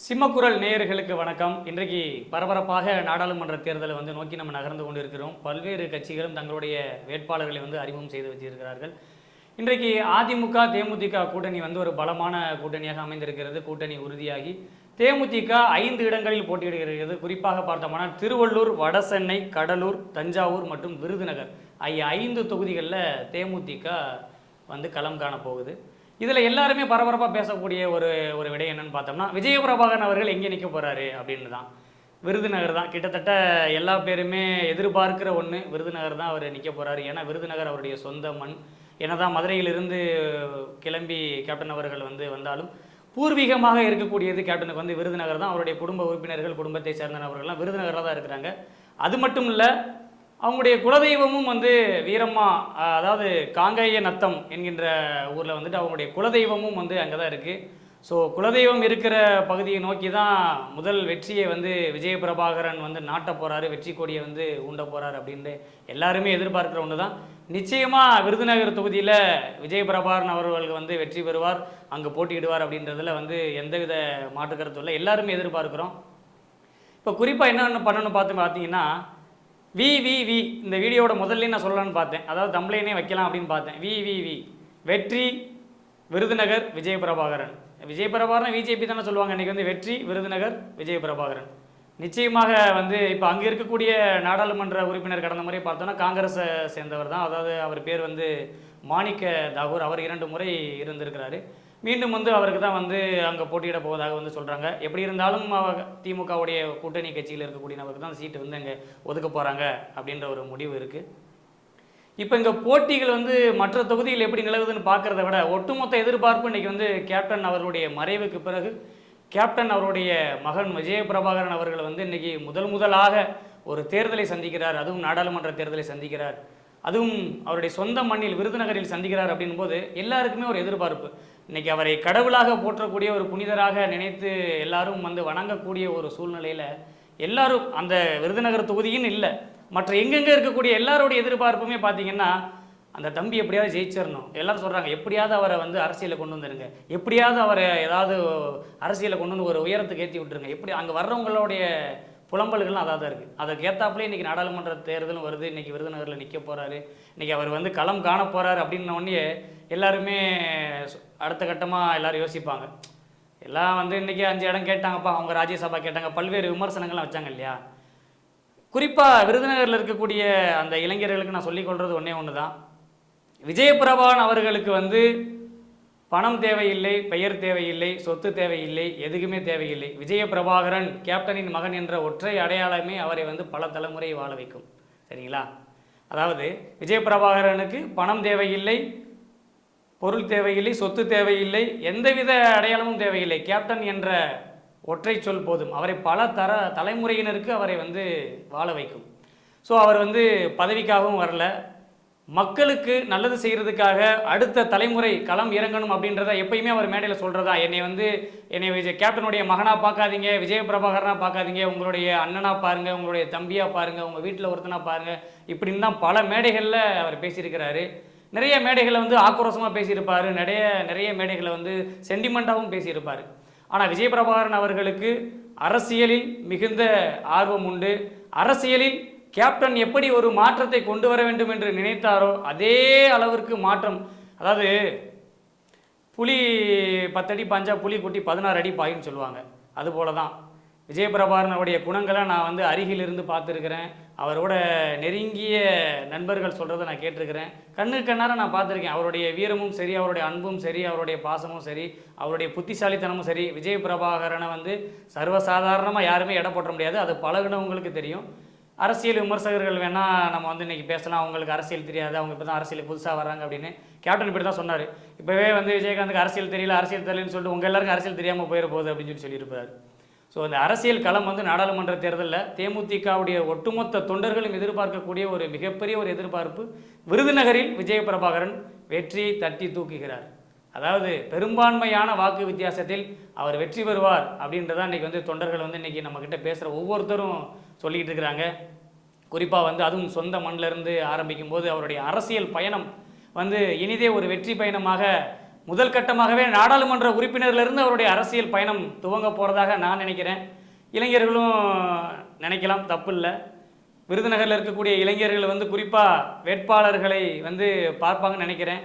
சிம்மக்குரல் நேயர்களுக்கு வணக்கம். இன்றைக்கு பரபரப்பாக நாடாளுமன்ற தேர்தலை நோக்கி நம்ம நகர்ந்து கொண்டிருக்கிறோம். பல்வேறு கட்சிகளும் தங்களுடைய வேட்பாளர்களை அறிமுகம் செய்து வச்சிருக்கிறார்கள். இன்றைக்கு அதிமுக தேமுதிக கூட்டணி ஒரு பலமான கூட்டணியாக அமைந்திருக்கிறது. கூட்டணி உறுதியாகி தேமுதிக 5 இடங்களில் போட்டியிடுகிறது. குறிப்பாக பார்த்தோம்னா திருவள்ளூர், வடசென்னை, கடலூர், தஞ்சாவூர் மற்றும் விருதுநகர் ஆகிய 5 தொகுதிகளில் தேமுதிக களம் காண போகுது. இதில் எல்லாருமே பரபரப்பாக பேசக்கூடிய ஒரு விடை என்னன்னு பார்த்தோம்னா, விஜயபிரபாகரன் அவர்கள் எங்கே நிற்க போகிறாரு அப்படின்னு தான். விருதுநகர் தான் கிட்டத்தட்ட எல்லா பேருமே எதிர்பார்க்கிற ஒன்று. விருதுநகர் தான் அவர் நிற்க போகிறாரு. ஏன்னா விருதுநகர் அவருடைய சொந்த மண். என்னதான் மதுரையிலிருந்து கிளம்பி கேப்டன் அவர்கள் வந்தாலும் பூர்வீகமாக இருக்கக்கூடியது கேப்டனுக்கு விருதுநகர் தான். அவருடைய குடும்ப உறுப்பினர்கள், குடும்பத்தை சேர்ந்த நபர்கள்லாம் விருதுநகரில் தான் இருக்கிறாங்க. அது மட்டும் இல்லை, அவங்களுடைய குலதெய்வமும் வீரம்மா, அதாவது காங்கேய நத்தம் என்கின்ற ஊரில் அவங்களுடைய குலதெய்வமும் அங்கே தான் இருக்குது. ஸோ குலதெய்வம் இருக்கிற பகுதியை நோக்கி தான் முதல் வெற்றியை விஜயபிரபாகரன் நாட்ட போகிறாரு, வெற்றி கொடியை ஊண்ட போகிறாரு அப்படின்ட்டு எல்லாருமே எதிர்பார்க்குற ஒன்று தான். நிச்சயமாக விருதுநகர் தொகுதியில் விஜயபிரபாகரன் அவர்கள் வெற்றி பெறுவார், அங்கே போட்டியிடுவார் அப்படின்றதுல எந்தவித மாற்று கருத்தும் இல்லை. எல்லாருமே எதிர்பார்க்குறோம். இப்போ குறிப்பாக என்னென்ன பண்ணணும்னு பார்த்தீங்கன்னா, விவிவி இந்த வீடியோட முதல்ல நான் சொல்லலான்னு பார்த்தேன். அதாவது தம்ப்ளைனே வைக்கலாம் அப்படின்னு பார்த்தேன். விவிவி வெற்றி விருதுநகர் விஜயபிரபாகரன். விஜயபிரபாகரன் விஜேபி தானே சொல்லுவாங்க. இன்றைக்கி வெற்றி விருதுநகர் விஜயபிரபாகரன். நிச்சயமாக இப்போ அங்கே இருக்கக்கூடிய நாடாளுமன்ற உறுப்பினர் கடந்த முறை பார்த்தோன்னா காங்கிரஸை சேர்ந்தவர் தான். அதாவது அவர் பேர் மாணிக்க தாகூர். அவர் 2 முறை இருந்திருக்கிறாரு. மீண்டும் அவருக்கு தான் அங்கே போட்டியிட போவதாக சொல்கிறாங்க. எப்படி இருந்தாலும் திமுகவுடைய கூட்டணி கட்சியில் இருக்கக்கூடியவருக்கு தான் சீட்டு அங்கே ஒதுக்க போகிறாங்க அப்படின்ற ஒரு முடிவு இருக்குது. இப்போ இங்கே போட்டிகள் மற்ற தொகுதிகள் எப்படி நிலவுதுன்னு பார்க்குறத விட ஒட்டுமொத்த எதிர்பார்ப்பு இன்றைக்கி கேப்டன் அவர்களுடைய மறைவுக்கு பிறகு கேப்டன் அவருடைய மகன் விஜயபிரபாகரன் அவர்கள் இன்றைக்கி முதலாக ஒரு தேர்தலை சந்திக்கிறார். அதுவும் நாடாளுமன்ற தேர்தலை சந்திக்கிறார். அதுவும் அவருடைய சொந்த மண்ணில் விருதுநகரில் சந்திக்கிறார் அப்படின் போது எல்லாருக்குமே ஒரு எதிர்பார்ப்பு. இன்றைக்கி அவரை கடவுளாக போற்றக்கூடிய ஒரு புனிதராக நினைத்து எல்லாரும் வணங்கக்கூடிய ஒரு சூழ்நிலையில் எல்லாரும் அந்த விருதுநகர் தொகுதியும் இல்லை, மற்ற எங்கெங்கே இருக்கக்கூடிய எல்லாருடைய எதிர்பார்ப்புமே பார்த்திங்கன்னா அந்த தம்பி எப்படியாவது ஜெயிச்சிடணும். எல்லாரும் சொல்கிறாங்க, எப்படியாவது அவரை அரசியலை கொண்டு வந்துடுங்க, எப்படியாவது அவரை ஏதாவது அரசியலை கொண்டு வந்து ஒரு உயரத்துக்கு ஏற்றி விட்டுருங்க. எப்படி அங்கே வர்றவங்களுடைய புலம்பல்கள்லாம் அதாக தான் இருக்குது. அதுக்கு ஏற்றாப்புலேயே இன்றைக்கி நாடாளுமன்ற தேர்தலும் வருது. இன்றைக்கி விருதுநகரில் நிற்க போகிறாரு, இன்றைக்கி அவர் களம் காண போகிறாரு அப்படின்னோடனே எல்லாருமே அடுத்த கட்டமாக எல்லோரும் யோசிப்பாங்க. எல்லாம் இன்றைக்கி 5 இடம் கேட்டாங்கப்பா, அவங்க ராஜ்யசபா கேட்டாங்க, பல்வேறு விமர்சனங்கள்லாம் வச்சாங்க இல்லையா. குறிப்பாக விருதுநகரில் இருக்கக்கூடிய அந்த இளைஞர்களுக்கு நான் சொல்லிக்கொள்வது ஒன்று தான். விஜயபிரபாகரன் அவர்களுக்கு பணம் தேவையில்லை, பெயர் தேவையில்லை, சொத்து தேவையில்லை, எதுக்குமே தேவையில்லை. விஜயபிரபாகரன் கேப்டனின் மகன் என்ற ஒற்றை அடையாளமே அவரை பல தலைமுறை வாழ வைக்கும். சரிங்களா? அதாவது விஜயபிரபாகரனுக்கு பணம் தேவையில்லை, பொருள் தேவையில்லை, சொத்து தேவையில்லை, எந்தவித அடையாளமும் தேவையில்லை. கேப்டன் என்ற ஒற்றை சொல் போதும். அவரை பல தலைமுறையினருக்கு அவரை வாழ வைக்கும். ஸோ அவர் பதவிக்காகவும் வரல, மக்களுக்கு நல்லது செய்கிறதுக்காக அடுத்த தலைமுறை களம் இறங்கணும் அப்படின்றத எப்பயுமே அவர் மேடையில் சொல்கிறதா. என்னை கேப்டனுடைய மகனாக பார்க்காதீங்க, விஜயபிரபாகரனாக பார்க்காதீங்க, உங்களுடைய அண்ணனாக பாருங்கள், உங்களுடைய தம்பியாக பாருங்கள், உங்கள் வீட்டில் ஒருத்தனாக பாருங்கள், இப்படின்னு தான் பல மேடைகளில் அவர் பேசியிருக்கிறாரு. நிறைய மேடைகளை ஆக்ரோஷமாக பேசியிருப்பார், நிறைய மேடைகளை சென்டிமெண்ட்டாகவும் பேசியிருப்பார். ஆனால் விஜயபிரபாகரன் அவர்களுக்கு அரசியலில் மிகுந்த ஆர்வம் உண்டு. அரசியலில் கேப்டன் எப்படி ஒரு மாற்றத்தை கொண்டு வர வேண்டும் என்று நினைத்தாரோ அதே அளவிற்கு மாற்றம். அதாவது புலி 10 அடி பாஞ்சா புலி குட்டி 16 அடி பாயின்னு சொல்லுவாங்க. அதுபோல தான் விஜயபிரபாகரனுடைய குணங்களை நான் அருகில் இருந்து பார்த்துருக்கிறேன். அவரோட நெருங்கிய நண்பர்கள் சொல்கிறத நான் கேட்டிருக்கிறேன். கண்ணார நான் பார்த்துருக்கேன். அவருடைய வீரமும் சரி, அவருடைய அன்பும் சரி, அவருடைய பாசமும் சரி, அவருடைய புத்திசாலித்தனமும் சரி. விஜயபிரபாகரனை சர்வசாதாரணமாக யாருமே எடை போட்ட முடியாது. அது பழகினவங்களுக்கு தெரியும். அரசியல் விமர்சகர்கள் வேணால் நம்ம இன்றைக்கி பேசலாம், அவங்களுக்கு அரசியல் தெரியாது, அவங்க இப்போ தான் அரசியல் புதுசாக வராங்க அப்படின்னு. கேப்டன் இப்படி தான் சொன்னார். இப்போவே விஜயகாந்துக்கு அரசியல் தெரியலன்னு சொல்லிட்டு உங்கள் எல்லாருக்கும் அரசியல் தெரியாமல் போயிட போகுது அப்படின்னு சொல்லியிருப்பார். ஸோ அந்த அரசியல் களம் நாடாளுமன்ற தேர்தலில் தேமுதிகவுடைய ஒட்டுமொத்த தொண்டர்களும் எதிர்பார்க்கக்கூடிய ஒரு மிகப்பெரிய ஒரு எதிர்பார்ப்பு. விருதுநகரில் விஜயபிரபாகரன் வெற்றியை தட்டி தூக்குகிறார். அதாவது பெரும்பான்மையான வாக்கு வித்தியாசத்தில் அவர் வெற்றி பெறுவார் அப்படின்றதான் இன்றைக்கி தொண்டர்கள் இன்றைக்கி நம்மக்கிட்ட பேசுகிற ஒவ்வொருத்தரும் சொல்லிக்கிட்டு இருக்கிறாங்க. குறிப்பாக அதுவும் சொந்த மண்ணிலிருந்து ஆரம்பிக்கும் போது அவருடைய அரசியல் பயணம் இனிதே ஒரு வெற்றி பயணமாக முதல் கட்டமாகவே நாடாளுமன்ற உறுப்பினர்லேருந்து அவருடைய அரசியல் பயணம் துவங்க போகிறதாக நான் நினைக்கிறேன். இளைஞர்களும் நினைக்கலாம், தப்பு இல்லை. விருதுநகரில் இருக்கக்கூடிய இளைஞர்கள் வந்து குறிப்பாக வேட்பாளர்களை வந்து பார்ப்பாங்கன்னு நினைக்கிறேன்.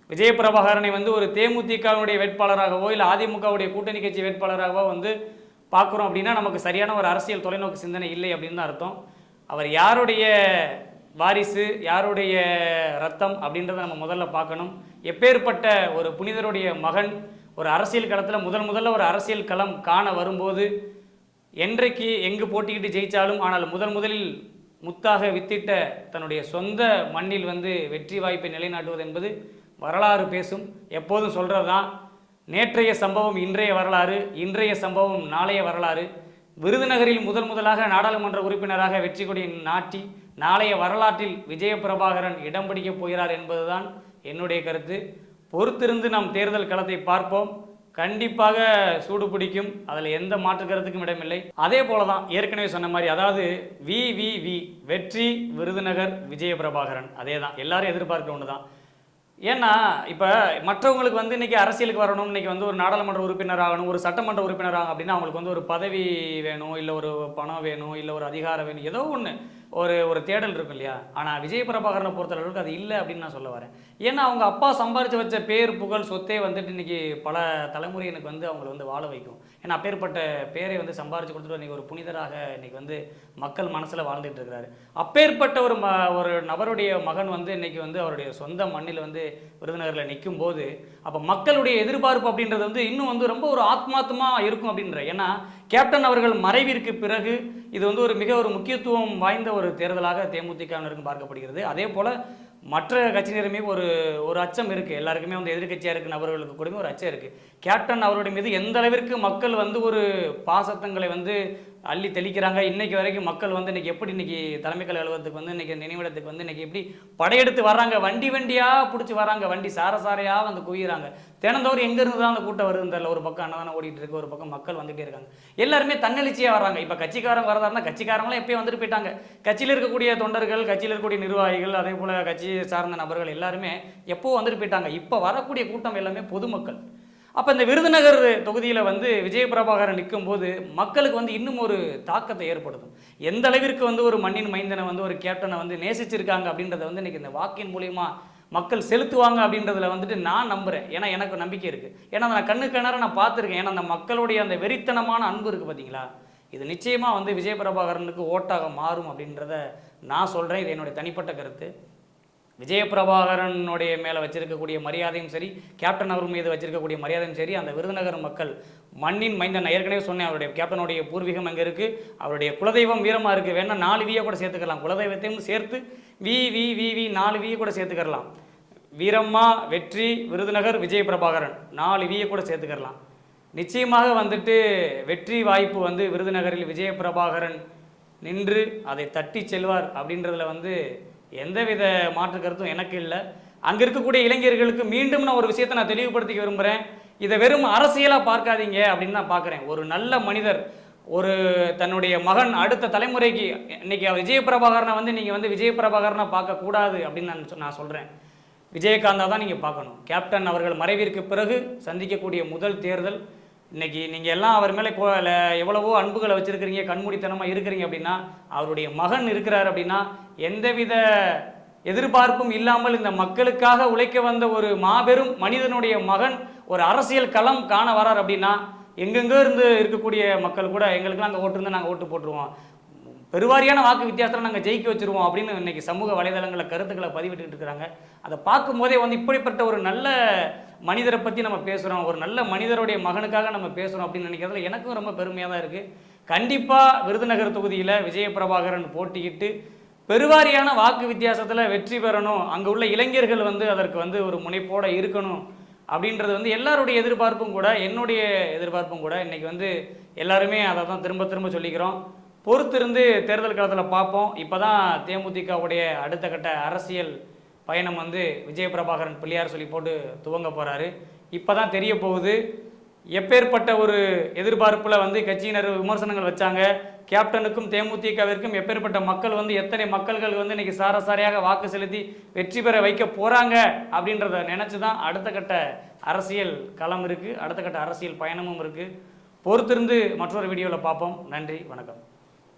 விஜயபிரபாகரனை வந்து ஒரு தேமுதிகவுடைய வேட்பாளராகவோ இல்லை அதிமுகவுடைய கூட்டணி கட்சி வேட்பாளராகவோ வந்து பார்க்குறோம் அப்படின்னா நமக்கு சரியான ஒரு அரசியல் தொலைநோக்கு சிந்தனை இல்லை அப்படின்னு தான் அர்த்தம். அவர் யாருடைய வாரிசு, யாருடைய ரத்தம் அப்படின்றத நம்ம முதல்ல பார்க்கணும். எப்பேற்பட்ட ஒரு புனிதருடைய மகன் ஒரு அரசியல் களத்தில் முதல்ல ஒரு அரசியல் களம் காண வரும்போது என்றைக்கு எங்கு போட்டிக்கிட்டு ஜெயித்தாலும் ஆனால் முதலில் முத்தாக வித்திட்ட தன்னுடைய சொந்த மண்ணில் வந்து வெற்றி வாய்ப்பை நிலைநாட்டுவது என்பது வரலாறு பேசும். எப்போதும் சொல்கிறது தான், நேற்றைய சம்பவம் இன்றைய வரலாறு, இன்றைய சம்பவம் நாளைய வரலாறு. விருதுநகரில் முதலாக நாடாளுமன்ற உறுப்பினராக வெற்றி கொடி நாட்டி நாளைய வரலாற்றில் விஜயபிரபாகரன் இடம் பிடிக்கப் போகிறார் என்பதுதான் என்னுடைய கருத்து. பொறுத்திருந்து நாம் தேர்தல் களத்தை பார்ப்போம். கண்டிப்பாக சூடு பிடிக்கும், அதில் எந்த மாற்று கருத்துக்கும் இடமில்லை. அதே போல தான் ஏற்கனவே சொன்ன மாதிரி, அதாவது வி வெற்றி விருதுநகர் விஜயபிரபாகரன், அதே தான் எல்லாரும் எதிர்பார்க்க ஒன்று தான். ஏன்னா இப்போ மற்றவங்களுக்கு வந்து இன்றைக்கி அரசியலுக்கு வரணும், இன்றைக்கி வந்து ஒரு நாடாளுமன்ற உறுப்பினர் ஆகணும், ஒரு சட்டமன்ற உறுப்பினர் ஆகும் அப்படின்னா அவங்களுக்கு வந்து ஒரு பதவி வேணும், இல்லை ஒரு பணம் வேணும், இல்லை ஒரு அதிகாரம் வேணும், ஏதோ ஒன்று ஒரு தேடல் இருக்கும் இல்லையா. ஆனால் விஜயபிரபாகரனை பொறுத்தளவுக்கு அது இல்லை அப்படின்னு நான் சொல்ல வரேன். ஏன்னா அவங்க அப்பா சம்பாரித்து வச்ச பேர் புகழ் சொத்தே வந்துட்டு இன்றைக்கி பல தலைமுறையினுக்கு வந்து அவங்களை வந்து வாழ வைக்கும். ஏன்னா அப்பேற்பட்ட பேரை வந்து சம்பாரித்து கொடுத்துட்டு இன்றைக்கி ஒரு புனிதராக இன்றைக்கி வந்து மக்கள் மனசில் வாழ்ந்துட்டு இருக்கிறாரு. அப்பேற்பட்ட ஒரு நபருடைய மகன் வந்து இன்றைக்கி வந்து அவருடைய சொந்த மண்ணில் வந்து விருதுநகரில் நிற்கும் போது அப்போ மக்களுடைய எதிர்பார்ப்பு அப்படின்றது வந்து இன்னும் வந்து ரொம்ப ஒரு ஆத்மார்த்தமாக இருக்கும் அப்படின்ற. ஏன்னா கேப்டன் அவர்கள் மறைவிற்கு பிறகு இது வந்து ஒரு முக்கியத்துவம் வாய்ந்த ஒரு தேர்தலாக தேமுதிகவினருக்கும் பார்க்கப்படுகிறது. அதே போல் மற்ற கட்சியினருமே ஒரு அச்சம் இருக்குது. எல்லாருக்குமே வந்து எதிர்கட்சியாக இருக்க நபர்களுக்கு கூட ஒரு அச்சம் இருக்குது. கேப்டன் அவருடைய மீது எந்த அளவிற்கு மக்கள் வந்து ஒரு பாசத்தங்களை வந்து அள்ளி தெளிக்கிறாங்க. இன்றைக்கி வரைக்கும் மக்கள் வந்து இன்றைக்கி எப்படி இன்றைக்கி தலைமைக்கழக அலுவலகத்துக்கு வந்து இன்றைக்கி நினைவிடத்துக்கு வந்து இன்றைக்கி எப்படி படையெடுத்து வர்றாங்க, வண்டியாக பிடிச்சி வராங்க, வண்டி சாரையாக வந்து குவிகிறாங்க. தினந்தோறும் எங்கேருந்து தான் அந்த கூட்டம் வருதுன்னு தெரியல. ஒரு பக்கம் அன்னதானம் ஓடிட்டு இருக்கு, ஒரு பக்கம் மக்கள் வந்துகிட்டே இருக்காங்க. எல்லாருமே தன்னெழுச்சியாக வராங்க. இப்போ கட்சிக்காரங்க வரதா இருந்தால் கட்சிக்காரங்களும் எப்பயும் வந்துட்டு போயிட்டாங்க. கட்சியில் இருக்கக்கூடிய தொண்டர்கள், கட்சியில் இருக்கக்கூடிய நிர்வாகிகள், அதே போல் கட்சியை சார்ந்த நபர்கள் எல்லாருமே எப்போ வந்துட்டு போயிட்டாங்க. இப்போ வரக்கூடிய கூட்டம் எல்லாமே பொதுமக்கள். அப்போ இந்த விருதுநகர் தொகுதியில் வந்து விஜயபிரபாகரன் நிற்கும் போது மக்களுக்கு வந்து இன்னும் ஒரு தாக்கத்தை ஏற்படுத்தும். எந்த அளவிற்கு வந்து ஒரு மண்ணின் மைந்தனை வந்து ஒரு கேப்டனை வந்து நேசிச்சிருக்காங்க அப்படின்றத வந்து இன்றைக்கி இந்த வாக்கின் மூலிமா மக்கள் செலுத்துவாங்க அப்படின்றதுல வந்துட்டு நான் நம்புகிறேன். ஏன்னா எனக்கு நம்பிக்கை இருக்குது. ஏன்னா நான் கண்ணுக்கு நேரம் நான் பார்த்துருக்கேன். ஏன்னா அந்த மக்களுடைய அந்த வெறித்தனமான அன்பு இருக்குது பார்த்தீங்களா, இது நிச்சயமாக வந்து விஜயபிரபாகரனுக்கு ஓட்டாக மாறும் அப்படின்றத நான் சொல்கிறேன். இது என்னுடைய தனிப்பட்ட கருத்து. விஜயபிரபாகரனுடைய மேலே வச்சிருக்கக்கூடிய மரியாதையும் சரி, கேப்டன் அவர் மீது வச்சிருக்கக்கூடிய மரியாதையும் சரி, அந்த விருதுநகர் மக்கள் மண்ணின் மைந்தன், நான் ஏற்கனவே சொன்னேன், அவருடைய கேப்டனுடைய பூர்வீகம் அங்கே இருக்குது, அவருடைய குலதெய்வம் வீரமாக இருக்குது. வேணால் 4 வியை கூட சேர்த்துக்கலாம், குலதெய்வத்தையும் சேர்த்து வி 4 வியை கூட சேர்த்துக்கலாம். வீரம்மா, வெற்றி, விருதுநகர், விஜயபிரபாகரன் 4 வியை கூட சேர்த்துக்கலாம். நிச்சயமாக வந்துட்டு வெற்றி வாய்ப்பு வந்து விருதுநகரில் விஜயபிரபாகரன் நின்று அதை தட்டி செல்வார் அப்படின்றதுல வந்து எந்தவித மாற்று கருத்தும் எனக்கு இல்லை. அங்கே இருக்கக்கூடிய இளைஞர்களுக்கு மீண்டும் நான் ஒரு விஷயத்தை நான் தெளிவுபடுத்திக்க விரும்புகிறேன். இதை வெறும் அரசியலாக பார்க்காதீங்க அப்படின்னு நான் பார்க்குறேன். ஒரு நல்ல மனிதர், ஒரு தன்னுடைய மகன் அடுத்த தலைமுறைக்கு இன்றைக்கி விஜயபிரபாகரனை வந்து நீங்கள் வந்து விஜயபிரபாகரனை பார்க்கக்கூடாது அப்படின்னு நான் சொல்கிறேன். விஜயகாந்தா தான் நீங்கள் பார்க்கணும். கேப்டன் அவர்கள் மறைவிற்கு பிறகு சந்திக்கக்கூடிய முதல் தேர்தல். இன்றைக்கி நீங்கள் எல்லாம் அவர் மேலே எவ்வளவோ அன்புகளை வச்சுருக்கிறீங்க, கண்மூடித்தனமாக இருக்கிறீங்க அப்படின்னா, அவருடைய மகன் இருக்கிறார் அப்படின்னா எந்தவித எதிர்பார்ப்பும் இல்லாமல் இந்த மக்களுக்காக உழைக்க வந்த ஒரு மாபெரும் மனிதனுடைய மகன் ஒரு அரசியல் களம் காண வரார் அப்படின்னா எங்கெங்கே இருந்து இருக்கக்கூடிய மக்கள் கூட எங்களுக்குலாம் அங்கே ஓட்டு இருந்தால் நாங்கள் ஓட்டு போட்டுருவோம், பெருவாரியான வாக்கு வித்தியாசத்தில் நாங்கள் ஜெயிக்க வச்சுருவோம் அப்படின்னு இன்றைக்கி சமூக வலைதளங்களில் கருத்துக்களை பதிவிட்டுக்கிட்டு இருக்கிறாங்க. அதை பார்க்கும்போதே வந்து இப்படிப்பட்ட ஒரு நல்ல மனிதரை பற்றி நம்ம பேசுகிறோம், ஒரு நல்ல மனிதருடைய மகனுக்காக நம்ம பேசுகிறோம் அப்படின்னு நினைக்கிறதுல எனக்கும் ரொம்ப பெருமையாக தான் இருக்குது. கண்டிப்பாக விருதுநகர் தொகுதியில் விஜயபிரபாகரன் போட்டியிட்டு பெருவாரியான வாக்கு வித்தியாசத்தில் வெற்றி பெறணும், அங்கே உள்ள இளைஞர்கள் வந்து அதற்கு வந்து ஒரு முனைப்போடு இருக்கணும் அப்படின்றது வந்து எல்லாருடைய எதிர்பார்ப்பும் கூட, என்னுடைய எதிர்பார்ப்பும் கூட. இன்றைக்கி வந்து எல்லாருமே அதை தான் திரும்ப சொல்லிக்கிறோம். பொறுத்திருந்து தேர்தல் காலத்தில் பார்ப்போம். இப்போ தான் தேமுதிகவுடைய அடுத்த கட்ட அரசியல் பயணம் வந்து விஜயபிரபாகரன் பிள்ளையார் சொல்லி போட்டு துவங்க போகிறாரு. இப்போ தான் தெரிய போகுது எப்பேற்பட்ட ஒரு எதிர்பார்ப்பில் வந்து கட்சியினர் விமர்சனங்கள் வச்சாங்க. கேப்டனுக்கும் தேமுதிகவிற்கும் எப்பேற்பட்ட மக்கள் வந்து எத்தனை மக்கள்கள் வந்து இன்னைக்கு சாரசாரியாக வாக்கு செலுத்தி வெற்றி பெற வைக்க போகிறாங்க அப்படின்றத நினச்சி தான் அடுத்த கட்ட அரசியல் களம் இருக்குது, அடுத்த கட்ட அரசியல் பயணமும் இருக்குது. பொறுத்திருந்து மற்றொரு வீடியோவில் பார்ப்போம். நன்றி, வணக்கம்.